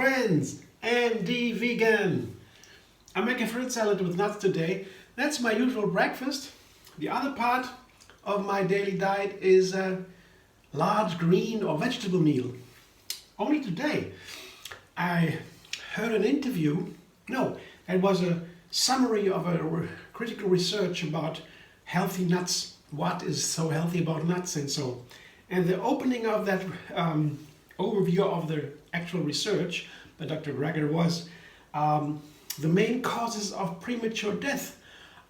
friends, Andy Vegan. I make a fruit salad with nuts today. That's my usual breakfast. The other part of my daily diet is a large green or vegetable meal. Only today I heard an interview, it was a summary of a critical research about healthy nuts. What is so healthy about nuts and so. And the opening of that overview of the actual research by Dr. Greger was the main causes of premature death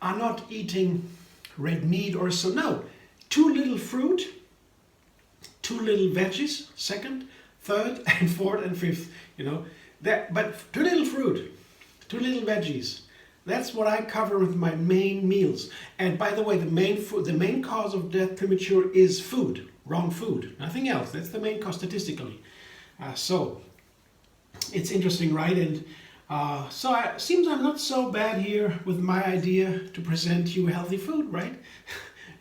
are not eating red meat or so. No, too little fruit, too little veggies, second, third, and fourth, and fifth. But too little fruit, too little veggies. That's what I cover with my main meals. And by the way, the main cause of death premature is food, wrong food, nothing else. That's the main cause statistically. So it's interesting, right? And so it seems I'm not so bad here with my idea to present you healthy food, right?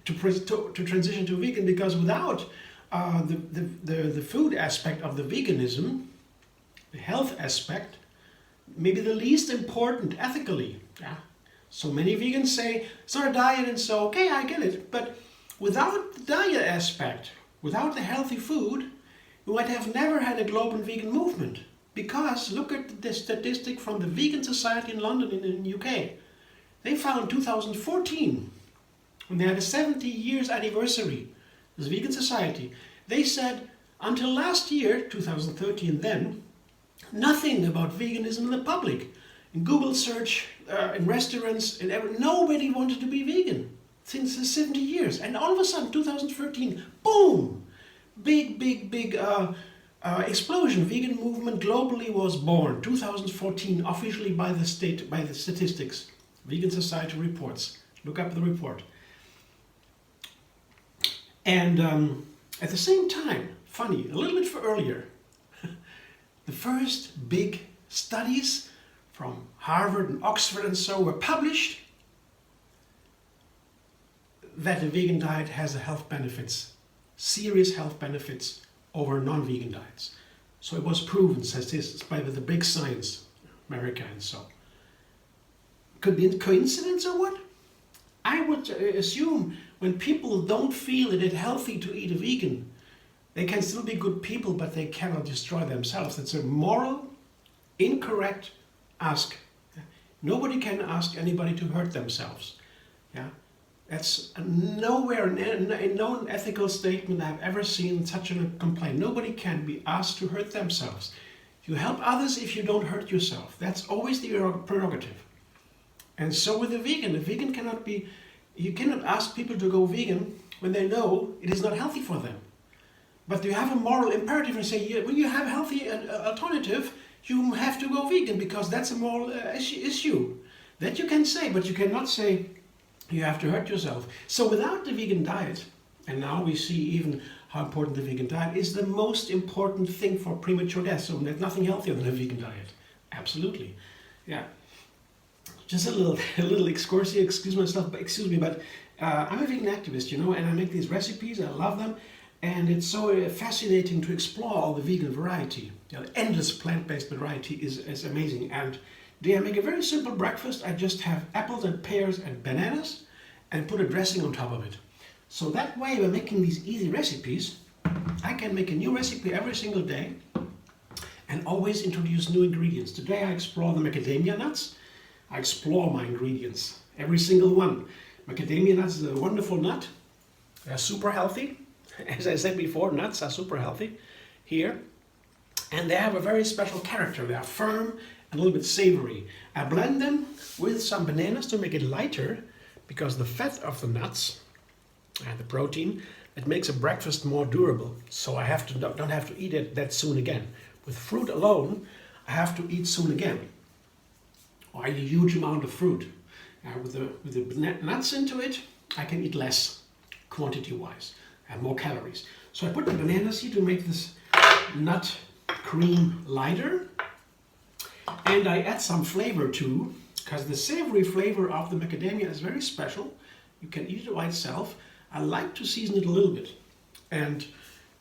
to transition to vegan, because without the food aspect of the veganism, the health aspect, maybe the least important ethically. Yeah. So many vegans say it's not a diet, and so okay, I get it. But without the diet aspect, without the healthy food, we might have never had a global vegan movement. Because look at the statistic from the Vegan Society in London in the UK. They found 2014, when they had a 70 years anniversary, this Vegan Society, they said until last year, 2013 then, nothing about veganism in the public. In Google search, in restaurants, nobody wanted to be vegan since the 70 years. And all of a sudden, 2013, boom! Big explosion. Vegan movement globally was born. 2014, officially by the state, by the statistics. Vegan Society reports. Look up the report. And at the same time, funny, a little bit earlier, the first big studies from Harvard and Oxford and so were published that the vegan diet has health benefits, serious health benefits over non-vegan diets. So it was proven, says this, by the big science, America and so. Could be a coincidence or what? I would assume when people don't feel it is healthy to eat a vegan, they can still be good people, but they cannot destroy themselves. It's a moral, incorrect ask. Nobody can ask anybody to hurt themselves. Yeah, that's nowhere in no ethical statement I've ever seen such a complaint. Nobody can be asked to hurt themselves. You help others if you don't hurt yourself. That's always the prerogative. And so with a vegan cannot be. You cannot ask people to go vegan when they know it is not healthy for them. But you have a moral imperative and say, when you have a healthy alternative, you have to go vegan because that's a moral issue. That you can say, but you cannot say you have to hurt yourself. So without the vegan diet, and now we see even how important the vegan diet is, the most important thing for premature death. So there's nothing healthier than a vegan diet. Absolutely. Yeah. Just a little excursus here, excuse me, but I'm a vegan activist, and I make these recipes, I love them. And it's so fascinating to explore all the vegan variety. The endless plant-based variety is amazing. And today I make a very simple breakfast. I just have apples and pears and bananas and put a dressing on top of it. So that way, by making these easy recipes, I can make a new recipe every single day and always introduce new ingredients. Today I explore the macadamia nuts. I explore my ingredients, every single one. Macadamia nuts is a wonderful nut. They're super healthy. As I said before, nuts are super healthy here. And they have a very special character. They are firm and a little bit savory. I blend them with some bananas to make it lighter, because the fat of the nuts and the protein, it makes a breakfast more durable. So I don't have to eat it that soon again. With fruit alone, I have to eat soon again. Or I eat a huge amount of fruit. With the nuts into it, I can eat less quantity-wise. And more calories. So I put the bananas here to make this nut cream lighter. And I add some flavor too, because the savory flavor of the macadamia is very special. You can eat it by itself. I like to season it a little bit. And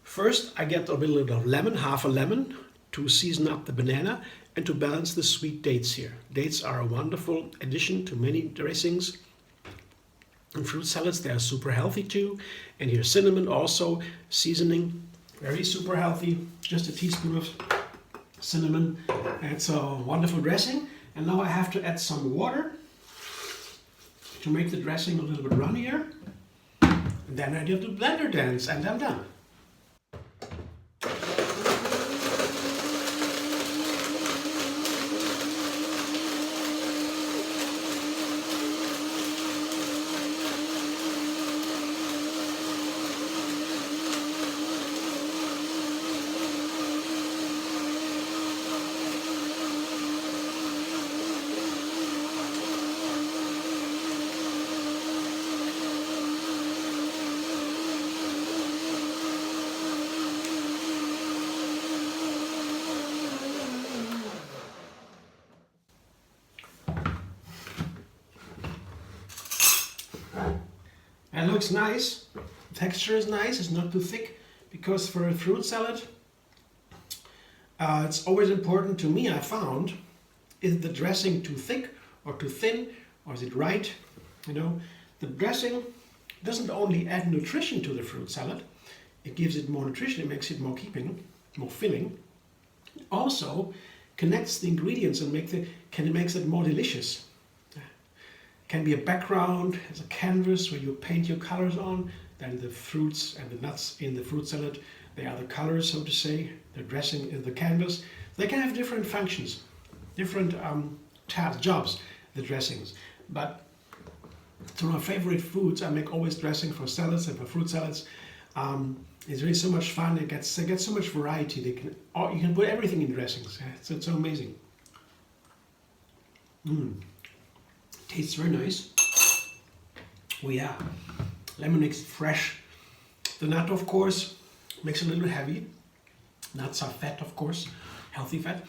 first I get a little bit of lemon, half a lemon, to season up the banana and to balance the sweet dates here. Dates are a wonderful addition to many dressings and fruit salads. They are super healthy too. And here's cinnamon also, seasoning, very super healthy. Just a teaspoon of cinnamon. It's a wonderful dressing. And now I have to add some water to make the dressing a little bit runnier. And then I do the blender dance and I'm done. It looks nice, the texture is nice, it's not too thick, because for a fruit salad it's always important to me, I found, is the dressing too thick or too thin, or is it right? You know, the dressing doesn't only add nutrition to the fruit salad, it gives it more nutrition, it makes it more filling. It also connects the ingredients and makes it more delicious. Can be a background, as a canvas where you paint your colors on. Then the fruits and the nuts in the fruit salad, they are the colors, so to say. The dressing is the canvas. They can have different functions, different jobs, the dressings. But to my favorite foods, I make always dressing for salads and for fruit salads. It's really so much fun. It gets so much variety. You can put everything in dressings. It's so amazing. Tastes very nice. Oh yeah, lemon makes it fresh. The nut, of course, makes it a little bit heavy. Nuts are fat, of course, healthy fat.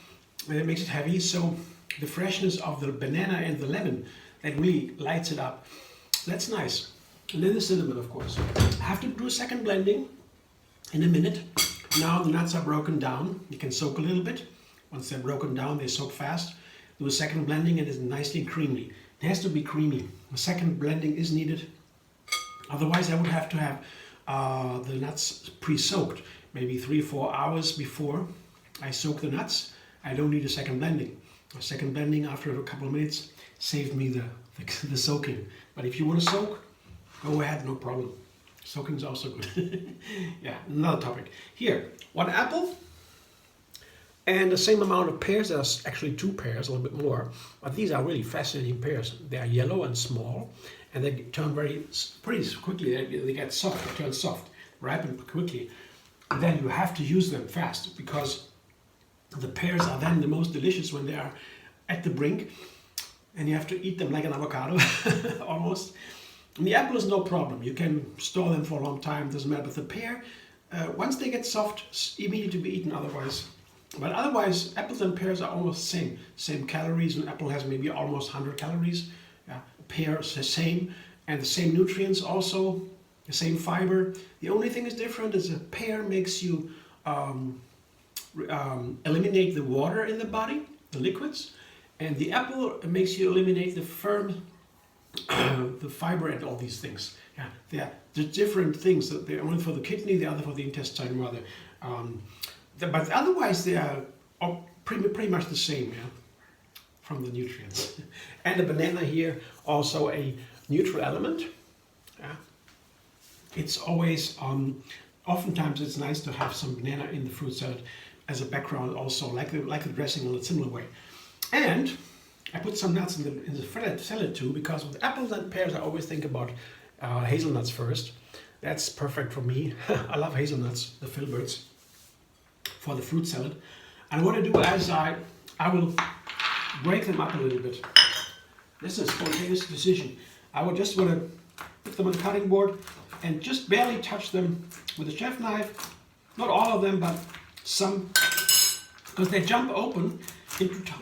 And it makes it heavy, so the freshness of the banana and the lemon, that really lights it up. That's nice. And then the cinnamon, of course. I have to do a second blending in a minute. Now the nuts are broken down. You can soak a little bit. Once they're broken down, they soak fast. Do a second blending and it's nicely creamy. It has to be creamy. A second blending is needed. Otherwise I would have to have the nuts pre-soaked. Maybe 3-4 hours before I soak the nuts. I don't need a second blending. A second blending after a couple of minutes saved me the soaking. But if you want to soak, go ahead, no problem. Soaking is also good. Yeah, another topic. Here, 1 apple. And the same amount of pears. There's actually 2 pears, a little bit more. But these are really fascinating pears. They are yellow and small, and they turn pretty quickly. They get soft, they turn soft, ripen quickly. And then you have to use them fast, because the pears are then the most delicious when they are at the brink, and you have to eat them like an avocado, almost. And the apple is no problem. You can store them for a long time, doesn't matter. But the pear, once they get soft, immediately to be eaten otherwise. But otherwise, apples and pears are almost the same. Same calories. An apple has maybe almost 100 calories. Yeah. Pear is the same. And the same nutrients also. The same fiber. The only thing is different is a pear makes you eliminate the water in the body, the liquids. And the apple makes you eliminate the the fiber and all these things. Yeah. They are the different things. They're one for the kidney, the other for the intestine, rather. But otherwise they are pretty much the same, yeah, from the nutrients. And the banana here, also a neutral element. Yeah. It's always, oftentimes it's nice to have some banana in the fruit salad as a background also, like the dressing in a similar way. And I put some nuts in the salad too, because with apples and pears I always think about hazelnuts first. That's perfect for me. I love hazelnuts, the filberts, for the fruit salad. And what I do is I will break them up a little bit. This is a spontaneous decision. I would just want to put them on the cutting board and just barely touch them with a chef knife. Not all of them, but some, because they jump open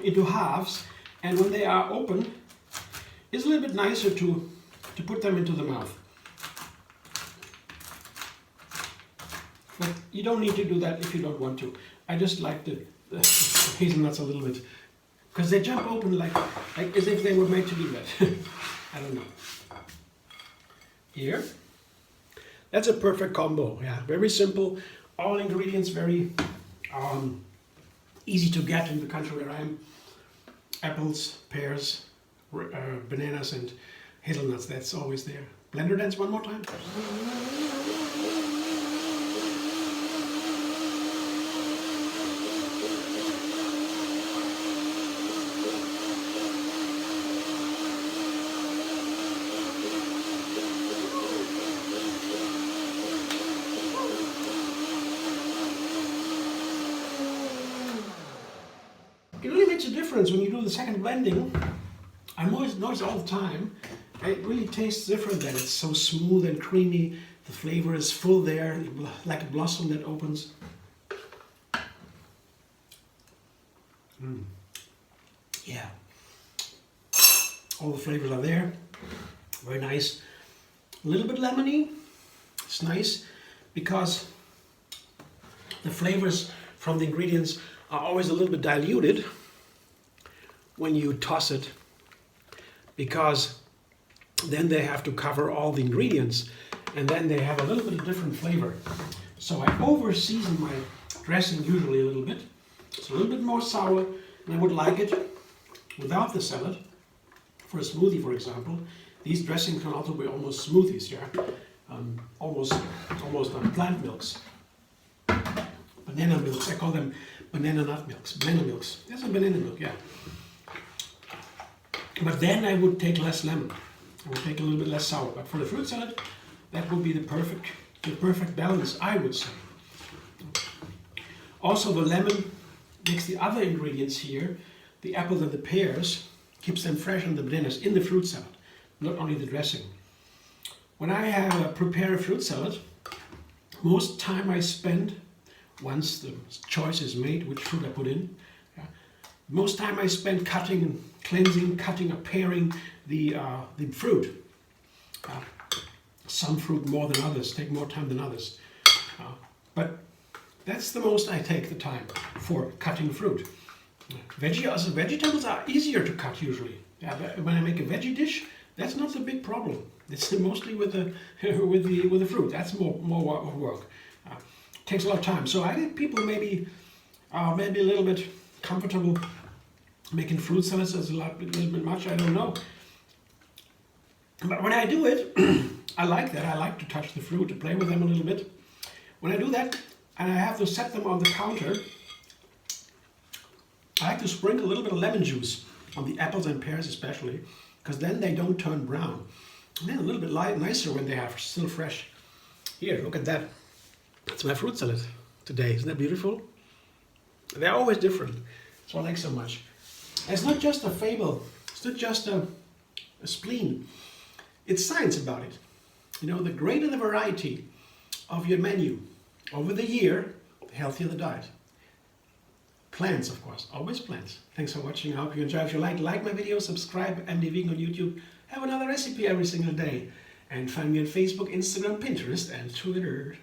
into halves, and when they are open, it's a little bit nicer to put them into the mouth. But you don't need to do that if you don't want to. I just like the the hazelnuts a little bit, because they jump open like as if they were made to do that. I don't know. Here, that's a perfect combo. Yeah, very simple. All ingredients very easy to get in the country where I am. Apples, pears, bananas, and hazelnuts. That's always there. Blender dance one more time. It really makes a difference when you do the second blending. I notice all the time, it really tastes different then. It's so smooth and creamy. The flavor is full there, like a blossom that opens. Yeah. All the flavors are there. Very nice. A little bit lemony. It's nice because the flavors from the ingredients are always a little bit diluted when you toss it, because then they have to cover all the ingredients and then they have a little bit of different flavor. So I over season my dressing usually a little bit. It's a little bit more sour, and I would like it without the salad. For a smoothie, for example, these dressings can also be almost smoothies, yeah? Almost plant milks. Banana milks, I call them banana nut milks, banana milks. That's a banana milk, yeah. But then I would take less lemon. I would take a little bit less sour. But for the fruit salad, that would be the perfect balance, I would say. Also, the lemon makes the other ingredients here, the apples and the pears, keeps them fresh, and the bananas in the fruit salad, not only the dressing. When I prepare a fruit salad, most time I spend, once the choice is made which fruit I put in, most time I spend cutting and cleansing, cutting or paring the fruit. Some fruit more than others, take more time than others. But that's the most I take the time for cutting fruit. Vegetables are easier to cut usually. When I make a veggie dish, that's not a big problem. It's mostly with the with the fruit. That's more work. Takes a lot of time. So I think people maybe a little bit comfortable making fruit salads as a little bit much. I don't know. But when I do it, I like that. I like to touch the fruit, to play with them a little bit. When I do that, and I have to set them on the counter, I like to sprinkle a little bit of lemon juice on the apples and pears especially, because then they don't turn brown. And then a little bit nicer when they are still fresh. Here, look at that. That's my fruit salad today. Isn't that beautiful? They're always different. That's what I like so much. And it's not just a fable. It's not just a spleen. It's science about it. You know, the greater the variety of your menu over the year, the healthier the diet. Plants, of course, always plants. Thanks for watching. I hope you enjoy. If you like my video, subscribe, MD Vegan on YouTube. Have another recipe every single day. And find me on Facebook, Instagram, Pinterest, and Twitter.